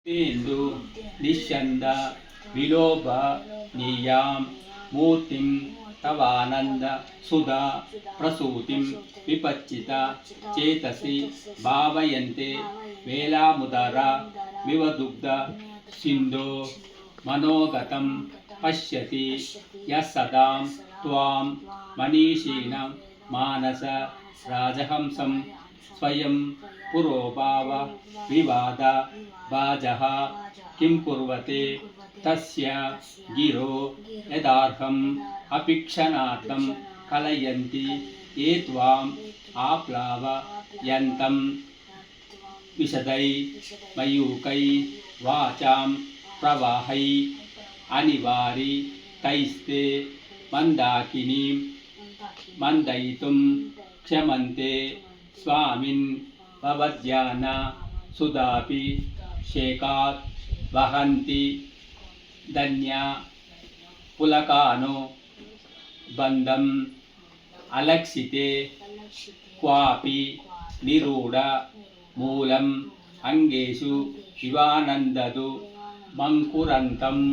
तेन्दु निश्चंद विलोभ नीयां मूर्तिं तवानंद सुधा प्रसूतिं विपच्चिता चेतसि भावयन्ते वेलामुदरा विवदुग्ध सिंधो मनोगतं पश्यति यस्सदां त्वां मनीषीणां मानस राजहंसं स्वयं पुरोभाव विवाद वाजः किं कुर्वते तस्य गिरो यदार्हम् अपिक्षणार्थं कलयन्ति ये त्वाम् आप्लावयन्तं विशदै मयूकै वाचां प्रवाहै अनिवारि तैस्ते मन्दाकिनीं मन्दयितुं क्षमन्ते स्वामिन् भवद्यान सुधापि शेकात् वहन्ति धन्या पुलकानो बन्धम् अलक्षिते क्वापि निरूढ मूलम् अंगेषु शिवानन्ददु मङ्कुरन्तम्।